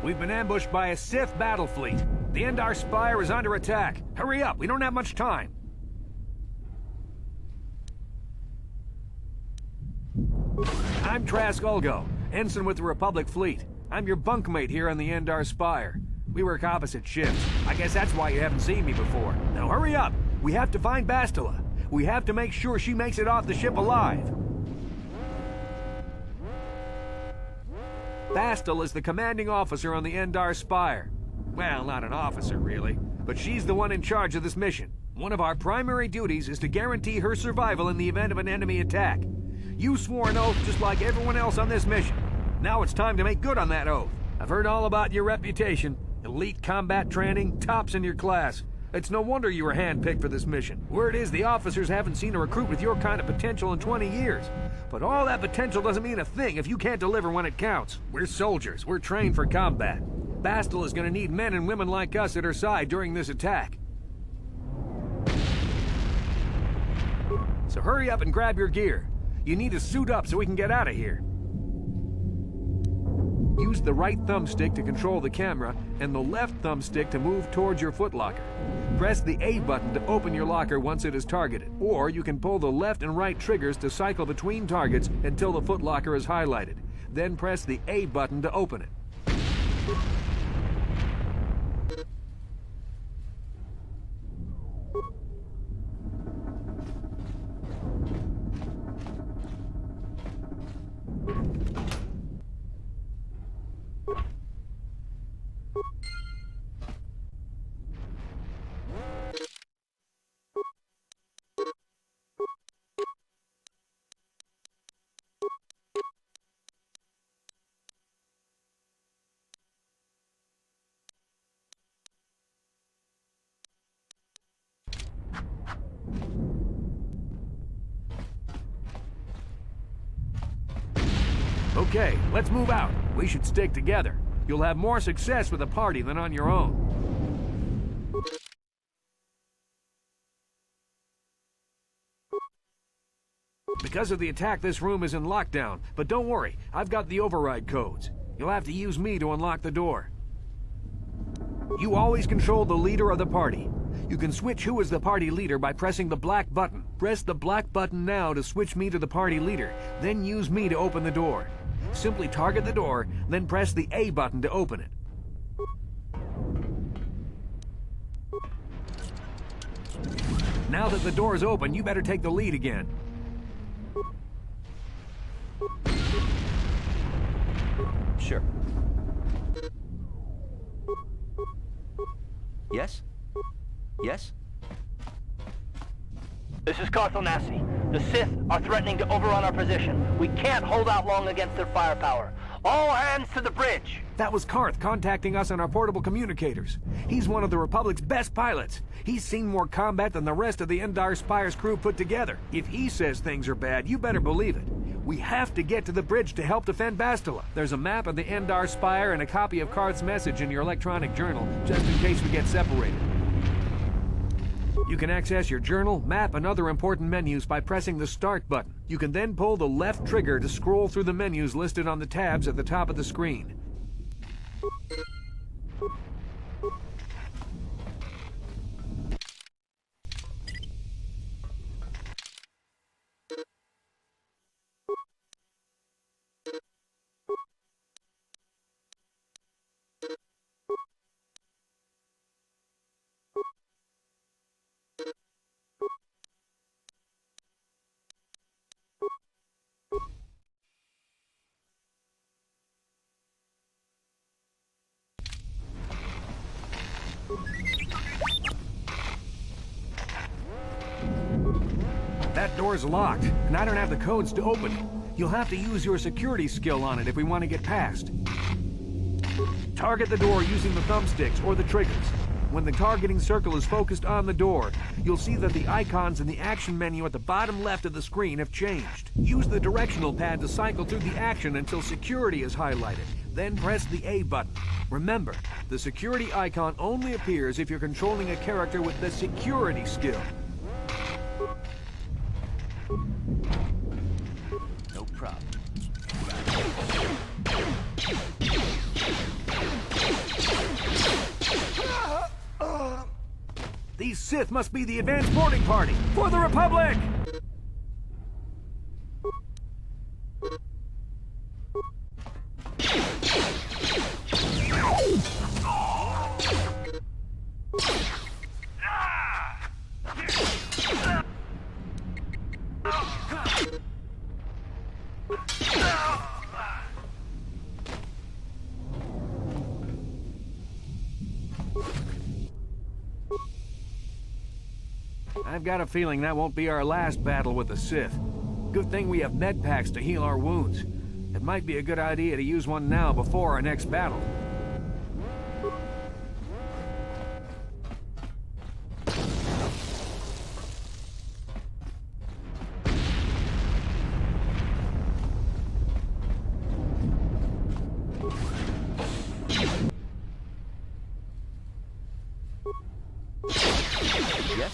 We've been ambushed by a Sith battle fleet. The Endar Spire is under attack. Hurry up, we don't have much time. I'm Trask Ulgo, ensign with the Republic fleet. I'm your bunkmate here on the Endar Spire. We work opposite ships. I guess that's why you haven't seen me before. Now hurry up! We have to find Bastila. We have to make sure she makes it off the ship alive. Bastila is the commanding officer on the Endar Spire. Well, not an officer, really, but she's the one in charge of this mission. One of our primary duties is to guarantee her survival in the event of an enemy attack. You swore an oath just like everyone else on this mission. Now it's time to make good on that oath. I've heard all about your reputation. Elite combat training, tops in your class. It's no wonder you were handpicked for this mission. Word is the officers haven't seen a recruit with your kind of potential in 20 years. But all that potential doesn't mean a thing if you can't deliver when it counts. We're soldiers. We're trained for combat. Bastila is gonna need men and women like us at her side during this attack. So hurry up and grab your gear. You need to suit up so we can get out of here. Use the right thumbstick to control the camera and the left thumbstick to move towards your footlocker. Press the A button to open your locker once it is targeted, or you can pull the left and right triggers to cycle between targets until the footlocker is highlighted. Then press the A button to open it. Okay, let's move out. We should stick together. You'll have more success with a party than on your own. Because of the attack, this room is in lockdown, but don't worry, I've got the override codes. You'll have to use me to unlock the door. You always control the leader of the party. You can switch who is the party leader by pressing the black button. Press the black button now to switch me to the party leader, then use me to open the door. Simply target the door, then press the A button to open it. Now that the door is open, you better take the lead again. Sure. Yes? Yes? This is Carthel Nassi. The Sith are threatening to overrun our position. We can't hold out long against their firepower. All hands to the bridge! That was Karth contacting us on our portable communicators. He's one of the Republic's best pilots. He's seen more combat than the rest of the Endar Spire's crew put together. If he says things are bad, you better believe it. We have to get to the bridge to help defend Bastila. There's a map of the Endar Spire and a copy of Karth's message in your electronic journal, just in case we get separated. You can access your journal, map, and other important menus by pressing the Start button. You can then pull the left trigger to scroll through the menus listed on the tabs at the top of the screen. That door's locked, and I don't have the codes to open it. You'll have to use your security skill on it if we want to get past. Target the door using the thumbsticks or the triggers. When the targeting circle is focused on the door, you'll see that the icons in the action menu at the bottom left of the screen have changed. Use the directional pad to cycle through the action until security is highlighted. Then press the A button. Remember, the security icon only appears if you're controlling a character with the security skill. No problem. Sith must be the advanced boarding party for the Republic! I've got a feeling that won't be our last battle with the Sith. Good thing we have med packs to heal our wounds. It might be a good idea to use one now before our next battle. Yes?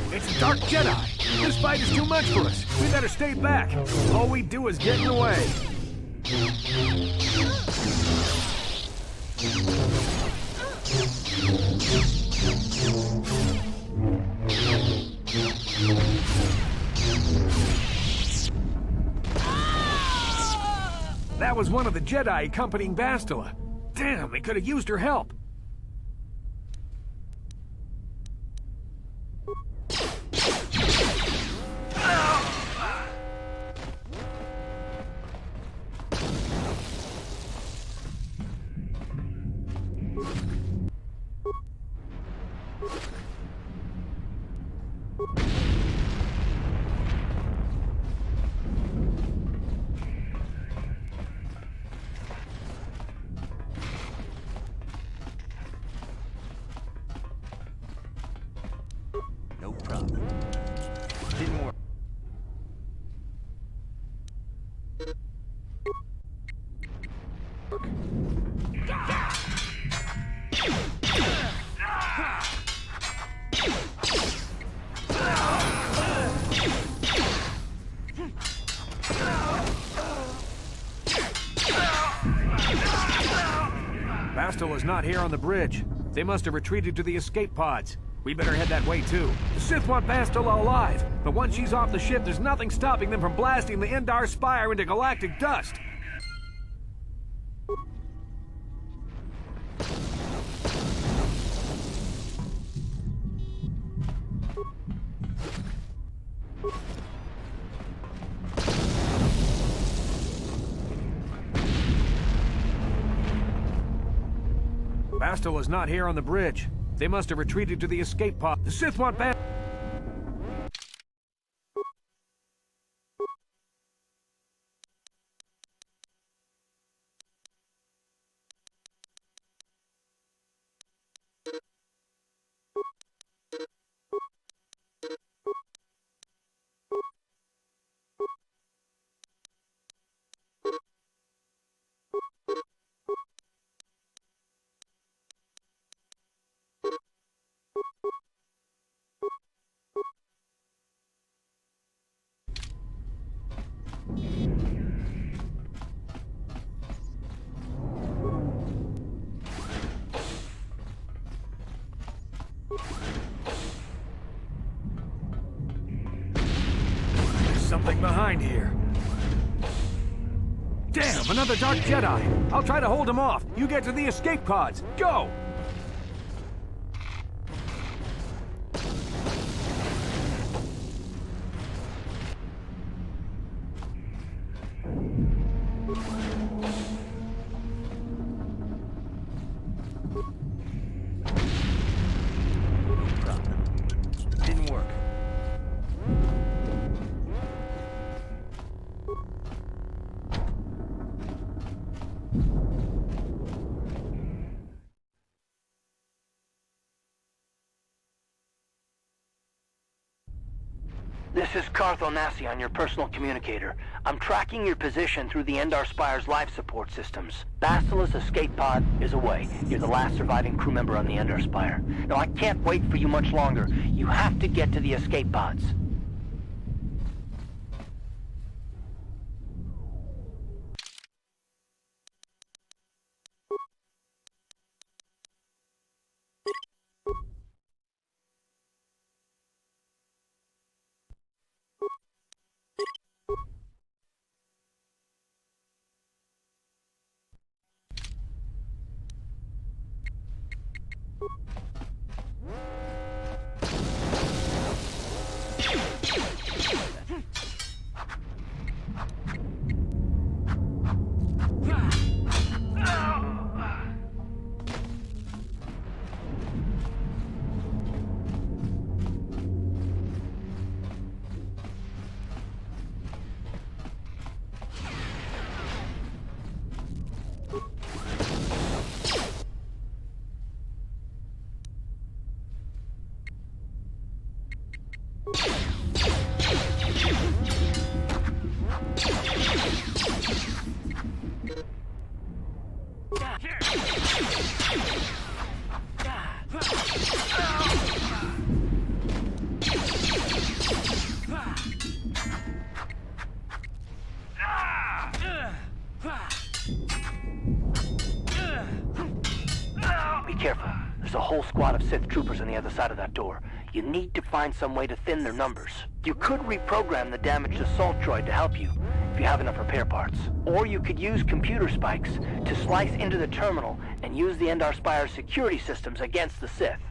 It's a Dark Jedi! This fight is too much for us! We better stay back! All we do is get in the way! That was one of the Jedi accompanying Bastila. Damn, they could have used her help. Bastille is not here on the bridge. They must have retreated to the escape pods. We better head that way too. The Sith want Bastille alive, but once she's off the ship, there's nothing stopping them from blasting the Endar Spire into galactic dust. Bastille is not here on the bridge. They must have retreated to the escape pod. The Sith want Bastille. Something behind here. Damn, another Dark Jedi! I'll try to hold him off. You get to the escape pods. Go! Didn't work. This is Cartho Nassi on your personal communicator. I'm tracking your position through the Endar Spire's life support systems. Bastile's escape pod is away. You're the last surviving crew member on the Endar Spire. Now, I can't wait for you much longer. You have to get to the escape pods. Be careful. There's a whole squad of Sith troopers on the other side of that door. You need to find some way to thin their numbers. You could reprogram the damaged assault droid to help you, if you have enough repair parts. Or you could use computer spikes to slice into the terminal and use the Endar Spire's security systems against the Sith.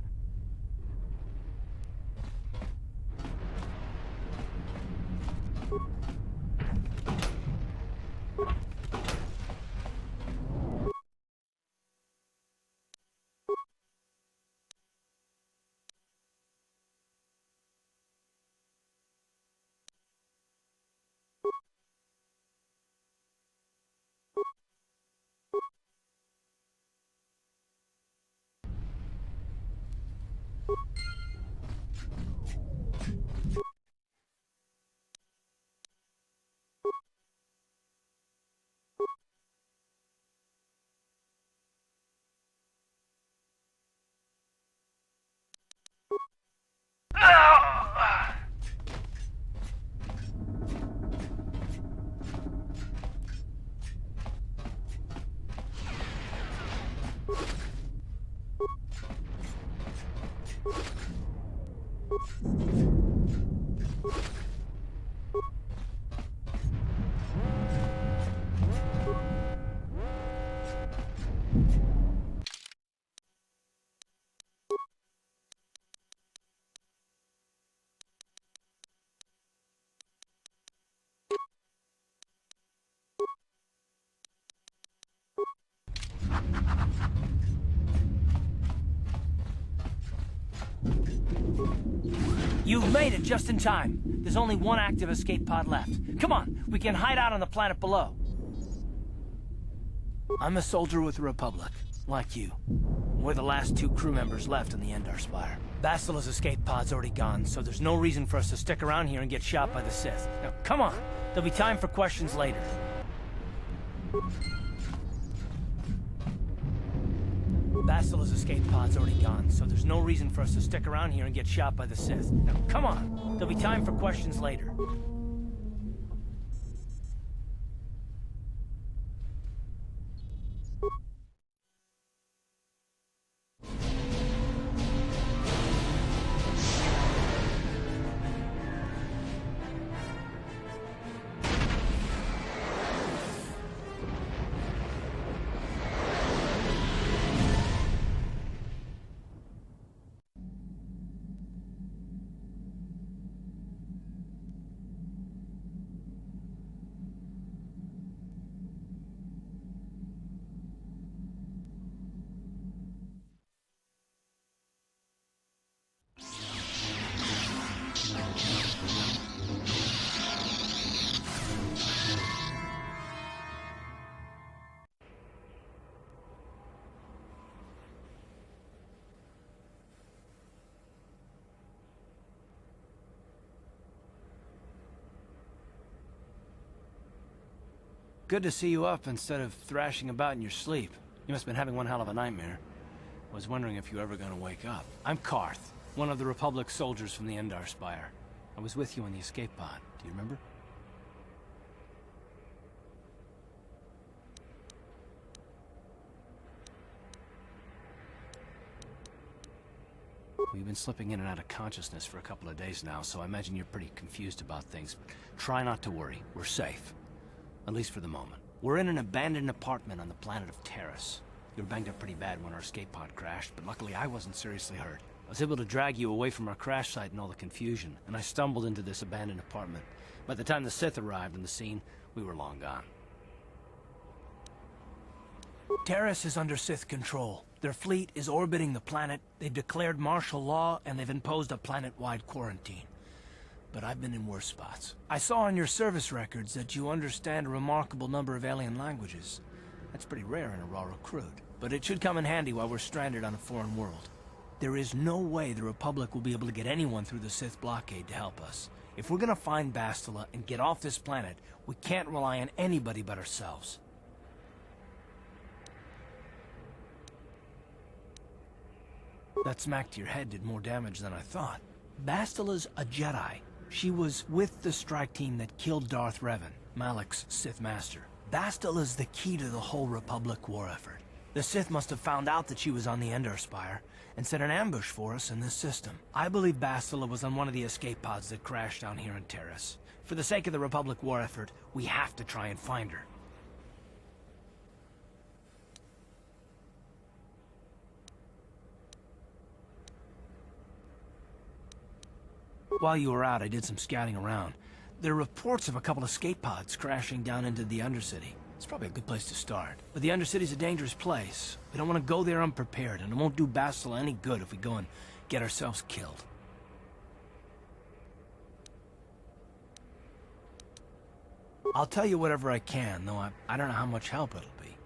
You've made it just in time. There's only one active escape pod left. Come on, we can hide out on the planet below. I'm a soldier with the Republic, like you. We're the last 2 crew members left on the Endar Spire. Bastila's escape pod's already gone, so there's no reason for us to stick around here and get shot by the Sith. Now, come on. There'll be time for questions later. Bastila's escape pod's already gone, so there's no reason for us to stick around here and get shot by the Sith. Now, come on. There'll be time for questions later. Good to see you up instead of thrashing about in your sleep. You must have been having one hell of a nightmare. I was wondering if you were ever gonna wake up. I'm Karth, one of the Republic soldiers from the Endar Spire. I was with you on the escape pod. Do you remember? We've been slipping in and out of consciousness for a couple of days now, so I imagine you're pretty confused about things. But try not to worry. We're safe. At least for the moment. We're in an abandoned apartment on the planet of Terrace. You were banged up pretty bad when our escape pod crashed, but luckily I wasn't seriously hurt. I was able to drag you away from our crash site and all the confusion, and I stumbled into this abandoned apartment. By the time the Sith arrived on the scene, we were long gone. Terrace is under Sith control. Their fleet is orbiting the planet, they've declared martial law, and they've imposed a planet-wide quarantine. But I've been in worse spots. I saw on your service records that you understand a remarkable number of alien languages. That's pretty rare in a raw recruit, but it should come in handy while we're stranded on a foreign world. There is no way the Republic will be able to get anyone through the Sith blockade to help us. If we're gonna find Bastila and get off this planet, we can't rely on anybody but ourselves. That smack to your head did more damage than I thought. Bastila's a Jedi. She was with the strike team that killed Darth Revan, Malak's Sith Master. Bastila's the key to the whole Republic war effort. The Sith must have found out that she was on the Endar Spire and set an ambush for us in this system. I believe Bastila was on one of the escape pods that crashed down here in Terrace. For the sake of the Republic war effort, we have to try and find her. While you were out, I did some scouting around. There are reports of a couple of escape pods crashing down into the Undercity. It's probably a good place to start. But the Undercity's a dangerous place. We don't want to go there unprepared, and it won't do Bastila any good if we go and get ourselves killed. I'll tell you whatever I can, though I don't know how much help it'll be.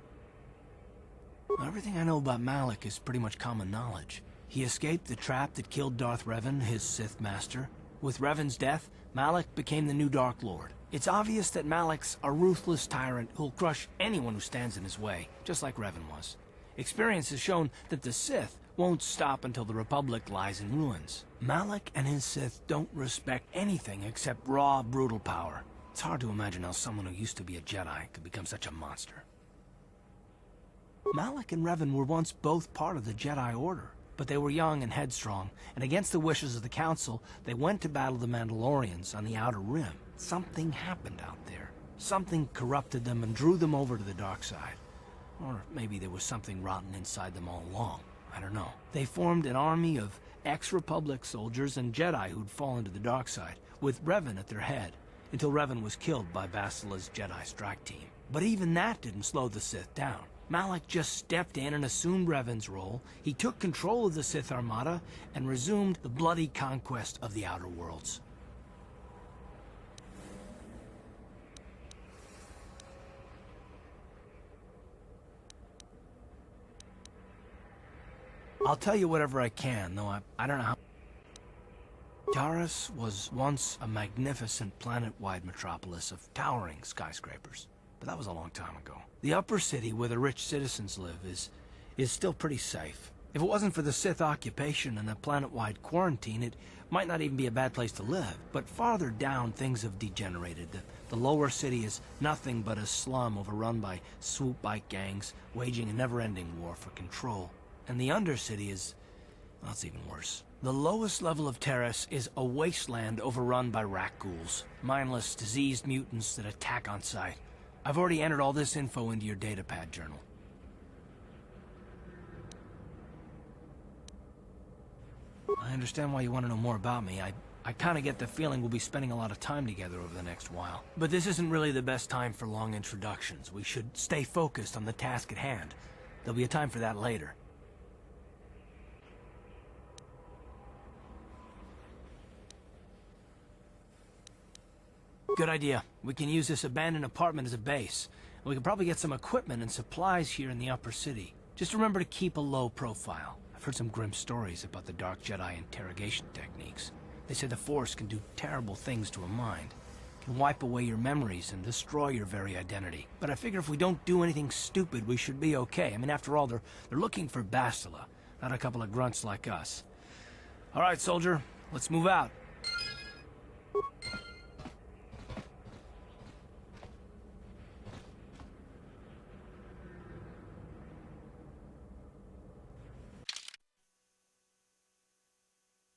Everything I know about Malak is pretty much common knowledge. He escaped the trap that killed Darth Revan, his Sith Master. With Revan's death, Malak became the new Dark Lord. It's obvious that Malak's a ruthless tyrant who'll crush anyone who stands in his way, just like Revan was. Experience has shown that the Sith won't stop until the Republic lies in ruins. Malak and his Sith don't respect anything except raw, brutal power. It's hard to imagine how someone who used to be a Jedi could become such a monster. Malak and Revan were once both part of the Jedi Order. But they were young and headstrong, and against the wishes of the Council, they went to battle the Mandalorians on the Outer Rim. Something happened out there. Something corrupted them and drew them over to the dark side. Or maybe there was something rotten inside them all along. I don't know. They formed an army of ex-Republic soldiers and Jedi who'd fallen to the dark side, with Revan at their head, until Revan was killed by Bastila's Jedi strike team. But even that didn't slow the Sith down. Malik just stepped in and assumed Revan's role. He took control of the Sith Armada and resumed the bloody conquest of the Outer Worlds. I'll tell you whatever I can, though I don't know how... Taris was once a magnificent planet-wide metropolis of towering skyscrapers. But that was a long time ago. The upper city where the rich citizens live is still pretty safe. If it wasn't for the Sith occupation and a planet-wide quarantine, it might not even be a bad place to live. But farther down, things have degenerated. The lower city is nothing but a slum overrun by swoop bike gangs, waging a never-ending war for control. And the Undercity is... well, it's even worse. The lowest level of Terrace is a wasteland overrun by rat ghouls. Mindless, diseased mutants that attack on sight. I've already entered all this info into your datapad journal. I understand why you want to know more about me. I kind of get the feeling we'll be spending a lot of time together over the next while. But this isn't really the best time for long introductions. We should stay focused on the task at hand. There'll be a time for that later. Good idea. We can use this abandoned apartment as a base. We can probably get some equipment and supplies here in the upper city. Just remember to keep a low profile. I've heard some grim stories about the Dark Jedi interrogation techniques. They say the Force can do terrible things to a mind. It can wipe away your memories and destroy your very identity. But I figure if we don't do anything stupid, we should be okay. I mean, after all, they're looking for Bastila, not a couple of grunts like us. All right, soldier. Let's move out.